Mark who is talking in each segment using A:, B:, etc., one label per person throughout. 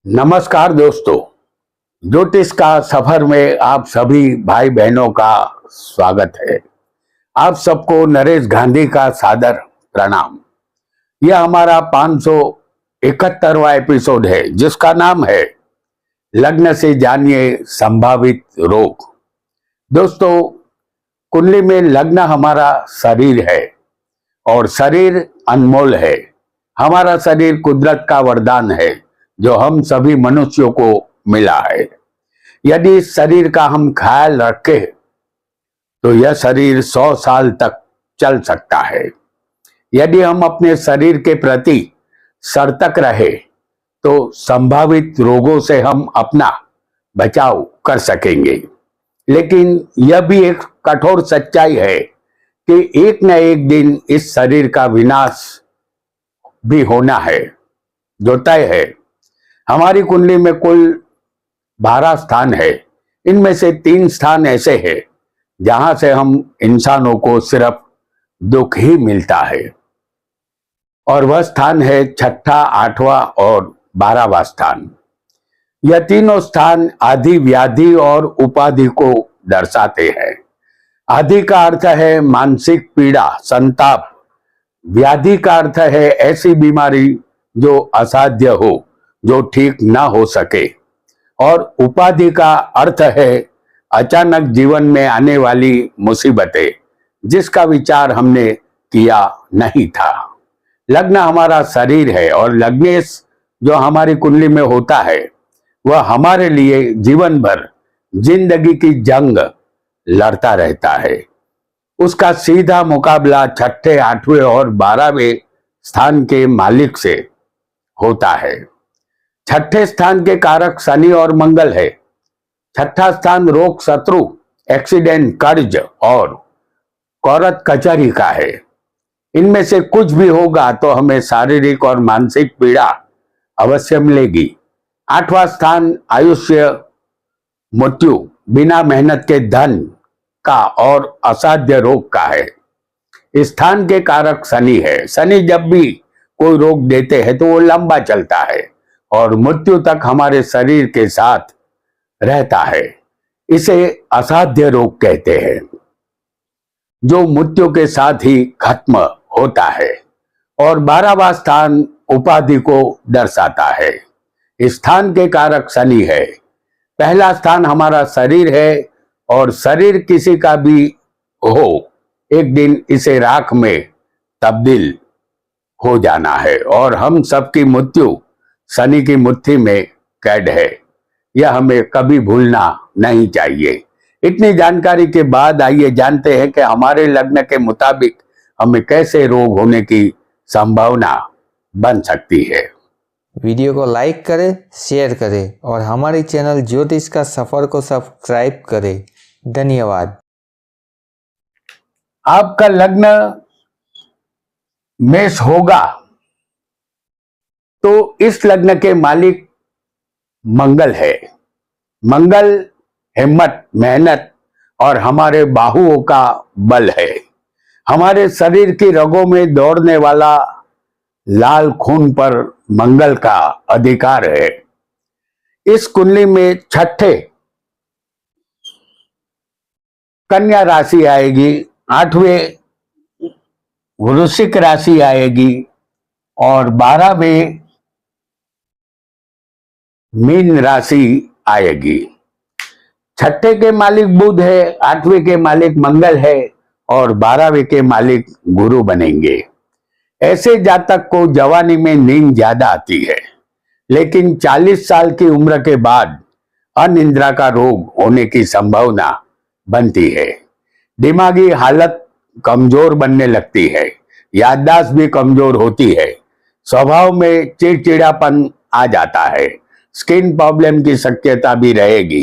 A: नमस्कार दोस्तों, ज्योतिष का सफर में आप सभी भाई बहनों का स्वागत है। आप सबको नरेश गांधी का सादर प्रणाम। यह हमारा 571वां एपिसोड है जिसका नाम है लग्न से जानिए संभावित रोग। दोस्तों, कुंडली में लग्न हमारा शरीर है और शरीर अनमोल है। हमारा शरीर कुदरत का वरदान है जो हम सभी मनुष्यों को मिला है। यदि इस शरीर का हम ख्याल रखें तो यह शरीर 100 साल तक चल सकता है। यदि हम अपने शरीर के प्रति सतर्क रहे तो संभावित रोगों से हम अपना बचाव कर सकेंगे। लेकिन यह भी एक कठोर सच्चाई है कि एक न एक दिन इस शरीर का विनाश भी होना है जो तय है। हमारी कुंडली में कुल 12 स्थान है। इनमें से 3 स्थान ऐसे हैं जहां से हम इंसानों को सिर्फ दुख ही मिलता है, और वह स्थान है 6ठा, 8वां और 12वां स्थान। यह तीनों स्थान आदि, व्याधि और उपाधि को दर्शाते हैं। आदि का अर्थ है मानसिक पीड़ा, संताप। व्याधि का अर्थ है ऐसी बीमारी जो असाध्य हो, जो ठीक ना हो सके। और उपाधि का अर्थ है अचानक जीवन में आने वाली मुसीबतें जिसका विचार हमने किया नहीं था। लग्न हमारा शरीर है और लग्नेश जो हमारी कुंडली में होता है वह हमारे लिए जीवन भर जिंदगी की जंग लड़ता रहता है। उसका सीधा मुकाबला 6ठे, 8वें और 12वें स्थान के मालिक से होता है। 6ठे स्थान के कारक शनि और मंगल है। 6ठा स्थान रोग, शत्रु, एक्सीडेंट, कर्ज और कौरत कचहरी का है। इनमें से कुछ भी होगा तो हमें शारीरिक और मानसिक पीड़ा अवश्य मिलेगी। 8वां स्थान आयुष्य, मृत्यु, बिना मेहनत के धन का और असाध्य रोग का है। इस स्थान के कारक शनि है। शनि जब भी कोई रोग देते हैं तो वो लंबा चलता है और मृत्यु तक हमारे शरीर के साथ रहता है। इसे असाध्य रोग कहते हैं जो मृत्यु के साथ ही खत्म होता है। और 12वां स्थान उपाधि को दर्शाता है। इस स्थान के कारक शनि है। पहला स्थान हमारा शरीर है और शरीर किसी का भी हो, एक दिन इसे राख में तब्दील हो जाना है और हम सबकी मृत्यु शनि की मुट्ठी में कैद है। यह हमें कभी भूलना नहीं चाहिए। इतनी जानकारी के बाद आइए जानते हैं कि हमारे लग्न के मुताबिक हमें कैसे रोग होने की संभावना बन सकती है।
B: वीडियो को लाइक करें, शेयर करें और हमारे चैनल ज्योतिष का सफर को सब्सक्राइब करें। धन्यवाद।
A: आपका लग्न मेष होगा तो इस लग्न के मालिक मंगल है। मंगल हिम्मत, मेहनत और हमारे बाहुओं का बल है। हमारे शरीर की रगों में दौड़ने वाला लाल खून पर मंगल का अधिकार है। इस कुंडली में 6ठे कन्या राशि आएगी, 8वें वृश्चिक राशि आएगी और 12वें मीन राशि आएगी। 6ठे के मालिक बुध है, 8वें के मालिक मंगल है और 12वें के मालिक गुरु बनेंगे। ऐसे जातक को जवानी में नींद ज्यादा आती है, लेकिन 40 साल की उम्र के बाद अनिद्रा का रोग होने की संभावना बनती है। दिमागी हालत कमजोर बनने लगती है, याददाश्त भी कमजोर होती है, स्वभाव में चिड़चिड़ापन आ जाता है, स्किन प्रॉब्लम की शक्यता भी रहेगी।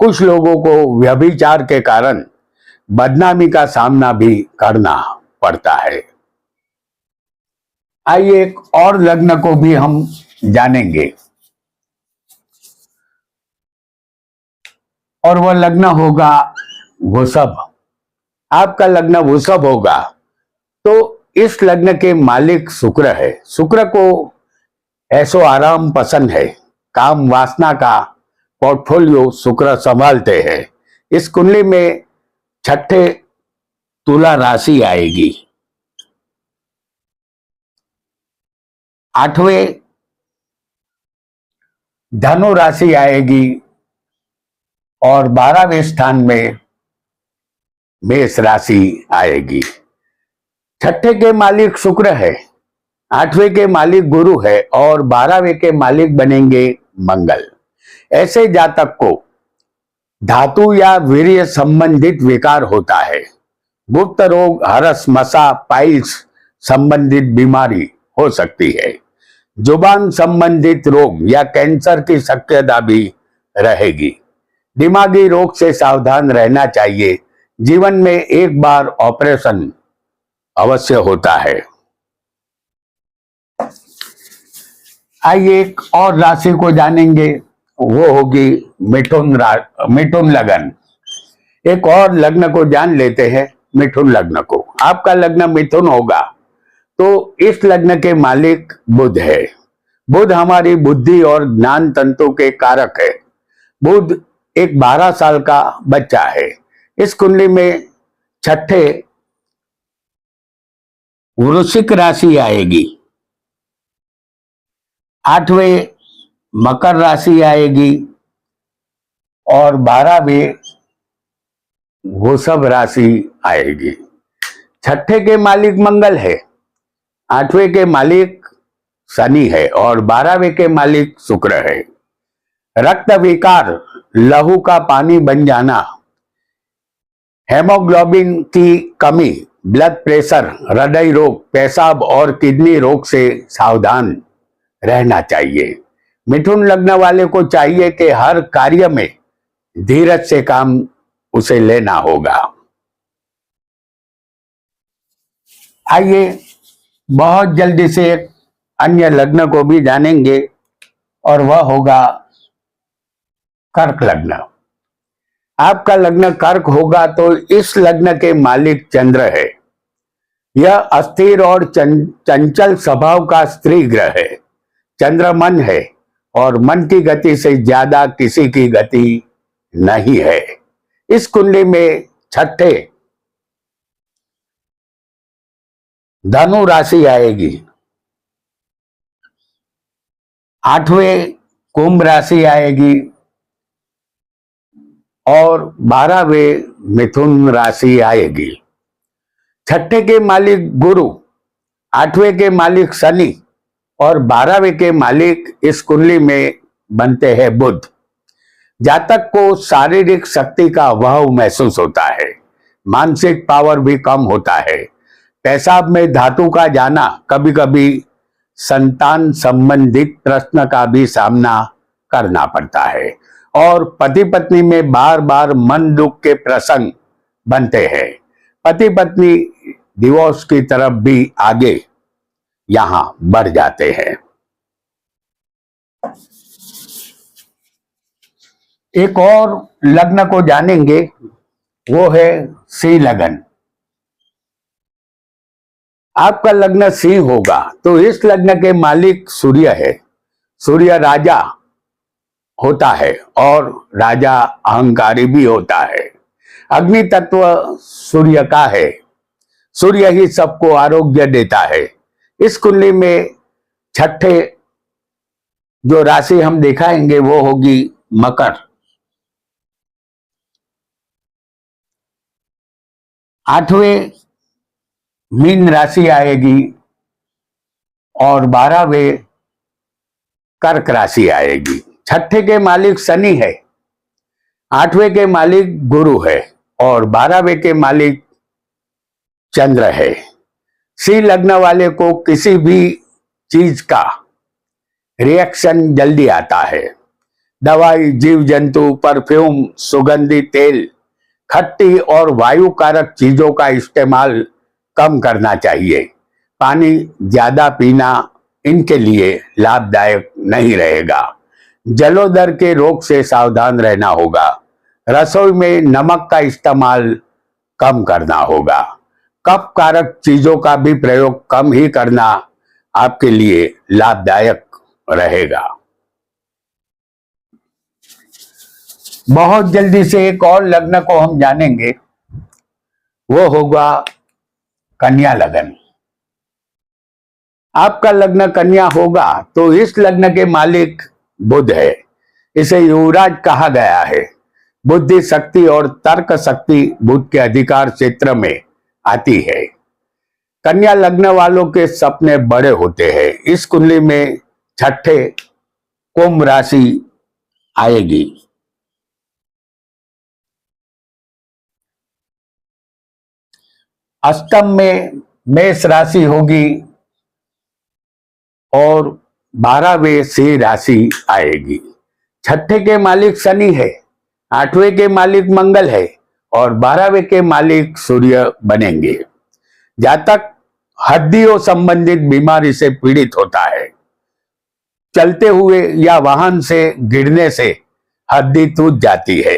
A: कुछ लोगों को व्यभिचार के कारण बदनामी का सामना भी करना पड़ता है। आइए एक और लग्न को भी हम जानेंगे और वह लग्न होगा वृषभ। आपका लग्न वृषभ होगा तो इस लग्न के मालिक शुक्र है। शुक्र को ऐशो आराम पसंद है। काम वासना का पोर्टफोलियो शुक्र संभालते हैं। इस कुंडली में छठे तुला राशि आएगी, आठवें धनु राशि आएगी और 12वें स्थान में मेष राशि आएगी। छठे के मालिक शुक्र है, 8वें के मालिक गुरु है और 12वें के मालिक बनेंगे मंगल। ऐसे जातक को धातु या वीर्य संबंधित विकार होता है। गुप्त रोग, हरस, मसा, पाइल्स संबंधित बीमारी हो सकती है। जुबान संबंधित रोग या कैंसर की शक्यता भी रहेगी। दिमागी रोग से सावधान रहना चाहिए। जीवन में एक बार ऑपरेशन अवश्य होता है। आइए एक और राशि को जानेंगे, वो होगी मिथुन लग्न। एक और लग्न को जान लेते हैं, मिथुन लग्न को। आपका लग्न मिथुन होगा तो इस लग्न के मालिक बुध है। बुध हमारी बुद्धि और ज्ञान तंतु के कारक है। बुध एक 12 साल का बच्चा है। इस कुंडली में छठे वृश्चिक राशि आएगी, 8वें मकर राशि आएगी और 12वें वृषभ राशि आएगी। छठे के मालिक मंगल है, 8वें के मालिक शनि है और 12वें के मालिक शुक्र है। रक्त विकार, लहू का पानी बन जाना, हेमोग्लोबिन की कमी, ब्लड प्रेशर, हृदय रोग, पेशाब और किडनी रोग से सावधान रहना चाहिए। मिथुन लग्न वाले को चाहिए कि हर कार्य में धीरज से काम उसे लेना होगा। आइए बहुत जल्दी से एक अन्य लग्न को भी जानेंगे और वह होगा कर्क लग्न। आपका लग्न कर्क होगा तो इस लग्न के मालिक चंद्र है। यह अस्थिर और चंचल स्वभाव का स्त्री ग्रह है। चंद्र मन है और मन की गति से ज्यादा किसी की गति नहीं है। इस कुंडली में छठे धनु राशि आएगी, 8वें कुंभ राशि आएगी और 12वें मिथुन राशि आएगी। छठे के मालिक गुरु, 8वें के मालिक शनि और 12वें के मालिक इस कुंडली में बनते हैं बुध। जातक को शारीरिक शक्ति का अभाव महसूस होता है। मानसिक पावर भी कम होता है। पेशाब में धातु का जाना, कभी कभी संतान संबंधित प्रश्न का भी सामना करना पड़ता है और पति पत्नी में बार बार मन दुख के प्रसंग बनते हैं। पति पत्नी डिवोर्स की तरफ भी आगे यहां बढ़ जाते हैं। एक और लग्न को जानेंगे, वो है सिंह लग्न। आपका लग्न सिंह होगा तो इस लग्न के मालिक सूर्य है। सूर्य राजा होता है और राजा अहंकारी भी होता है। अग्नि तत्व सूर्य का है। सूर्य ही सबको आरोग्य देता है। इस कुंडली में छठे जो राशि हम दिखाएंगे वो होगी मकर। 8वें मीन राशि आएगी और 12वें कर्क राशि आएगी। छठे के मालिक शनि है, 8वें के मालिक गुरु है और 12वें के मालिक चंद्र है। सिंह लग्न वाले को किसी भी चीज का रिएक्शन जल्दी आता है। दवाई, जीव जंतु, परफ्यूम, सुगंधी तेल, खट्टी और वायु कारक चीजों का इस्तेमाल कम करना चाहिए। पानी ज्यादा पीना इनके लिए लाभदायक नहीं रहेगा। जलोदर के रोग से सावधान रहना होगा। रसोई में नमक का इस्तेमाल कम करना होगा। कफ कारक चीजों का भी प्रयोग कम ही करना आपके लिए लाभदायक रहेगा। बहुत जल्दी से एक और लग्न को हम जानेंगे, वो होगा कन्या लग्न। आपका लग्न कन्या होगा तो इस लग्न के मालिक बुध है। इसे युवराज कहा गया है। बुद्धि शक्ति और तर्क शक्ति बुध के अधिकार क्षेत्र में आती है। कन्या लग्न वालों के सपने बड़े होते हैं। इस कुंडली में छठे कुंभ राशि आएगी। अष्टम में मेष राशि होगी और 12वें सिंह राशि आएगी। छठे के मालिक शनि है, 8वें के मालिक मंगल है और 12वें के मालिक सूर्य बनेंगे। जातक हड्डियों संबंधित बीमारी से पीड़ित होता है। चलते हुए या वाहन से गिरने से हड्डी टूट जाती है।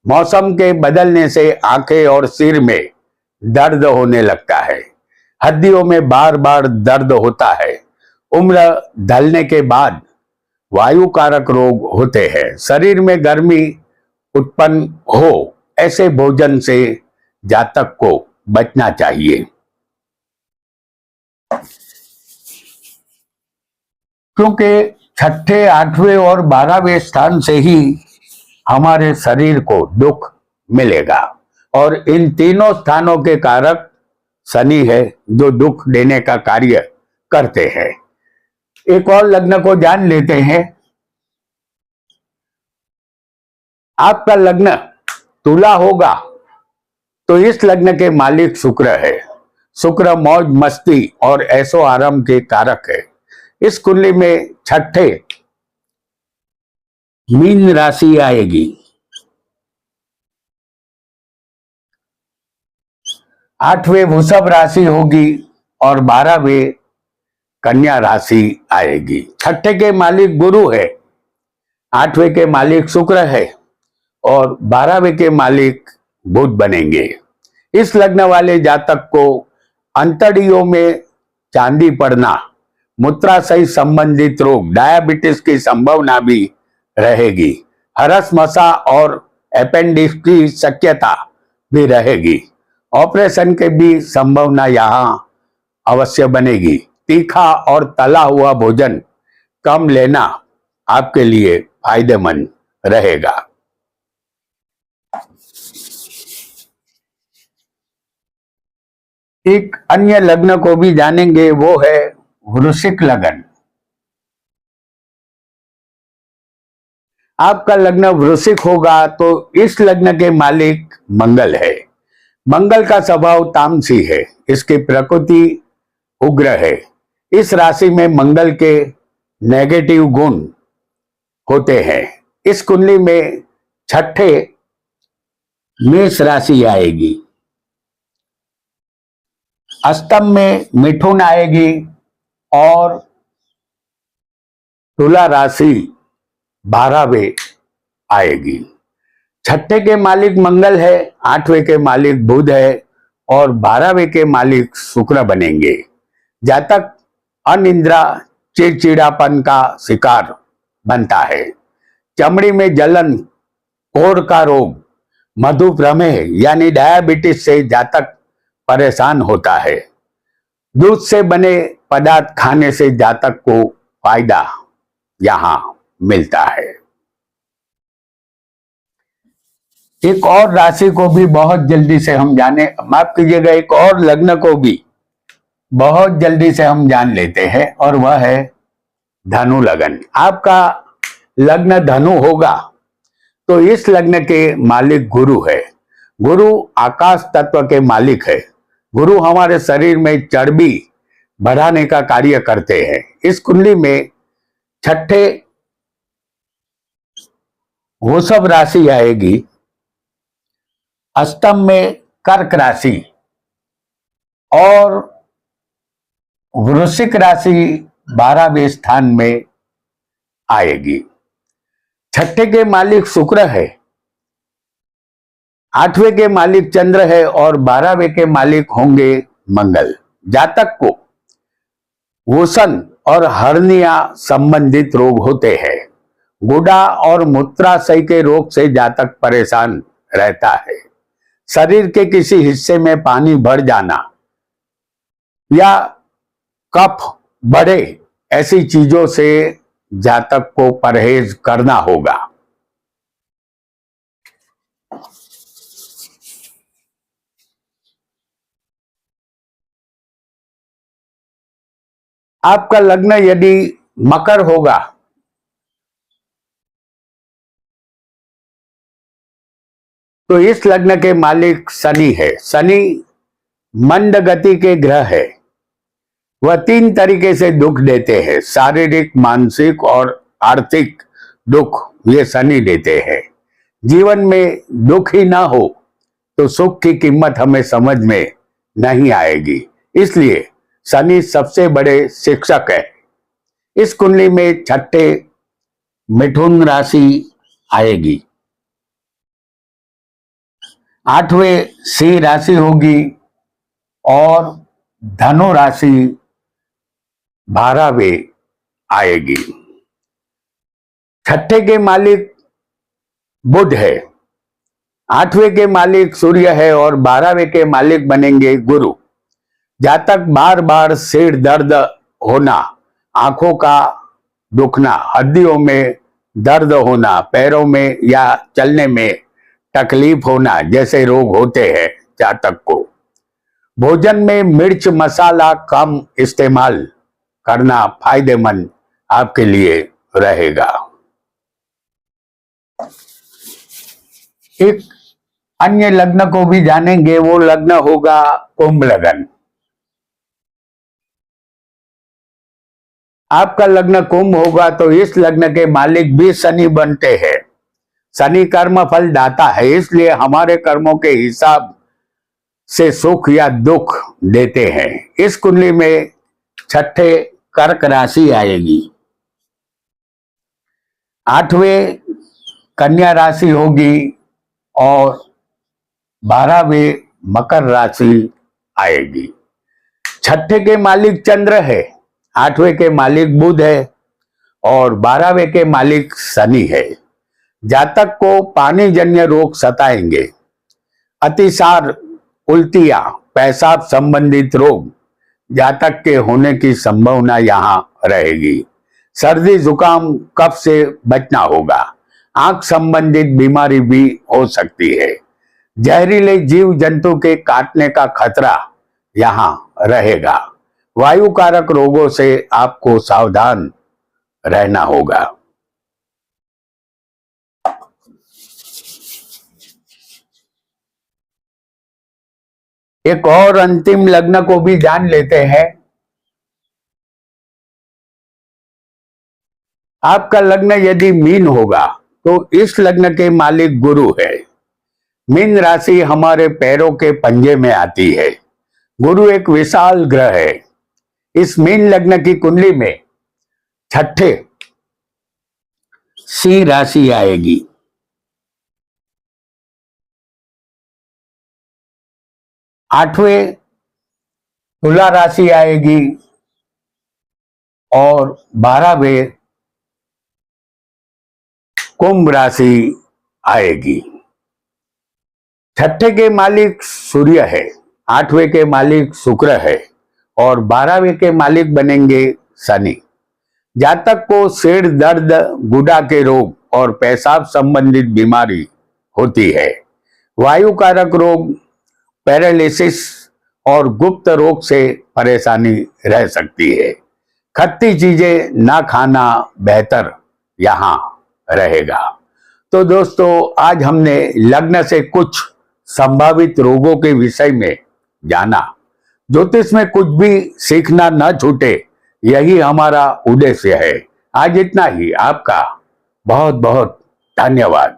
A: मौसम के बदलने से आंखें और सिर में दर्द होने लगता है। हड्डियों में बार बार दर्द होता है। उम्र ढलने के बाद वायु कारक रोग होते हैं। शरीर में गर्मी उत्पन्न हो ऐसे भोजन से जातक को बचना चाहिए, क्योंकि छठे, 8वें और 12वें स्थान से ही हमारे शरीर को दुख मिलेगा और इन तीनों स्थानों के कारक शनि है जो दुख देने का कार्य करते हैं। एक और लग्न को जान लेते हैं। आपका लग्न तुला होगा तो इस लग्न के मालिक शुक्र है। शुक्र मौज मस्ती और ऐशो आराम के कारक है। इस कुंडली में छठे मीन राशि आएगी। 8वें वृषभ राशि होगी और 12वें कन्या राशि आएगी। छठे के मालिक गुरु है, 8वें के मालिक शुक्र है और 12वें के मालिक बुध बनेंगे। इस लग्न वाले जातक को अंतड़ियों में चांदी पड़ना, मूत्राशय संबंधित रोग, डायबिटीज की संभावना भी रहेगी। हरस मसा और अपेंडिक्स की शक्यता भी रहेगी। ऑपरेशन के भी संभावना यहाँ अवश्य बनेगी। तीखा और तला हुआ भोजन कम लेना आपके लिए फायदेमंद रहेगा। एक अन्य लग्न को भी जानेंगे, वो है वृश्चिक लग्न। आपका लग्न वृश्चिक होगा तो इस लग्न के मालिक मंगल है। मंगल का स्वभाव तामसी है। इसकी प्रकृति उग्र है। इस राशि में मंगल के नेगेटिव गुण होते हैं। इस कुंडली में छठे मेष राशि आएगी। अष्टम में मिथुन आएगी और तुला राशि 12वें आएगी। छठे के मालिक मंगल है, 8वें के मालिक बुध है और 12वें के मालिक शुक्र बनेंगे। जातक अनिद्रा, चिड़चिड़ापन का शिकार बनता है। चमड़ी में जलन, कोढ़ का रोग, मधुप्रमेह यानी डायबिटीज से जातक परेशान होता है। दूध से बने पदार्थ खाने से जातक को फायदा यहां मिलता है। एक और राशि को भी बहुत जल्दी से हम जाने, माफ कीजिएगा, एक और लग्न को भी बहुत जल्दी से हम जान लेते हैं और वह है धनु लग्न। आपका लग्न धनु होगा तो इस लग्न के मालिक गुरु है। गुरु आकाश तत्व के मालिक है। गुरु हमारे शरीर में चर्बी बढ़ाने का कार्य करते हैं। इस कुंडली में छठे वृषभ राशि आएगी। अष्टम में कर्क राशि और वृश्चिक राशि 12वें स्थान में आएगी। छठे के मालिक शुक्र है, 8वें के मालिक चंद्र है और 12वें के मालिक होंगे मंगल। जातक को वोसन और हर्निया संबंधित रोग होते हैं। गुर्दा और मूत्राशय के रोग से जातक परेशान रहता है। शरीर के किसी हिस्से में पानी भर जाना या कफ बढ़े, ऐसी चीजों से जातक को परहेज करना होगा। आपका लग्न यदि मकर होगा तो इस लग्न के मालिक शनि है। शनि मंद गति के ग्रह है। वह 3 तरीके से दुख देते हैं, शारीरिक, मानसिक और आर्थिक दुख ये शनि देते हैं। जीवन में दुख ही ना हो तो सुख की कीमत हमें समझ में नहीं आएगी। इसलिए शनि सबसे बड़े शिक्षक है। इस कुंडली में छठे मिथुन राशि आएगी, 8वें सिंह राशि होगी और धनु राशि 12वें आएगी। छठे के मालिक बुध है, 8वें के मालिक सूर्य है और 12वें के मालिक बनेंगे गुरु। जातक बार बार सिर दर्द होना, आंखों का दुखना, हड्डियों में दर्द होना, पैरों में या चलने में तकलीफ होना जैसे रोग होते हैं जातक को। भोजन में मिर्च मसाला कम इस्तेमाल करना फायदेमंद आपके लिए रहेगा। एक अन्य लग्न को भी जानेंगे, वो लग्न होगा कुंभ लग्न। आपका लग्न कुंभ होगा तो इस लग्न के मालिक भी शनि बनते हैं। शनि कर्म फल दाता है, इसलिए हमारे कर्मों के हिसाब से सुख या दुख देते हैं। इस कुंडली में छठे कर्क राशि आएगी, 8वें कन्या राशि होगी और 12वें मकर राशि आएगी। छठे के मालिक चंद्र है, 8वें के मालिक बुध है और 12वें के मालिक शनि है। जातक को पानी जन्य रोग सताएंगे, अतिसार, उल्टियां, पेशाब संबंधित रोग जातक के होने की संभावना यहां रहेगी। सर्दी जुकाम कफ से बचना होगा। आंख संबंधित बीमारी भी हो सकती है। जहरीले जीव जंतु के काटने का खतरा यहां रहेगा। वायु कारक रोगों से आपको सावधान रहना होगा। एक और अंतिम लग्न को भी जान लेते हैं। आपका लग्न यदि मीन होगा तो इस लग्न के मालिक गुरु है। मीन राशि हमारे पैरों के पंजे में आती है। गुरु एक विशाल ग्रह है। इस मीन लग्न की कुंडली में छठे सिंह राशि आएगी, 8वें तुला राशि आएगी और 12वें कुंभ राशि आएगी। छठे के मालिक सूर्य है, 8वें के मालिक शुक्र है और 12वें के मालिक बनेंगे शनि। जातक को सिर दर्द, गुर्दा के रोग और पेशाब संबंधित बीमारी होती है। वायु कारक रोग, पैरालिसिस और गुप्त रोग से परेशानी रह सकती है। खट्टी चीजें ना खाना बेहतर यहां रहेगा। तो दोस्तों, आज हमने लग्न से कुछ संभावित रोगों के विषय में जाना। ज्योतिष में कुछ भी सीखना न छूटे, यही हमारा उद्देश्य है। आज इतना ही। आपका बहुत बहुत धन्यवाद।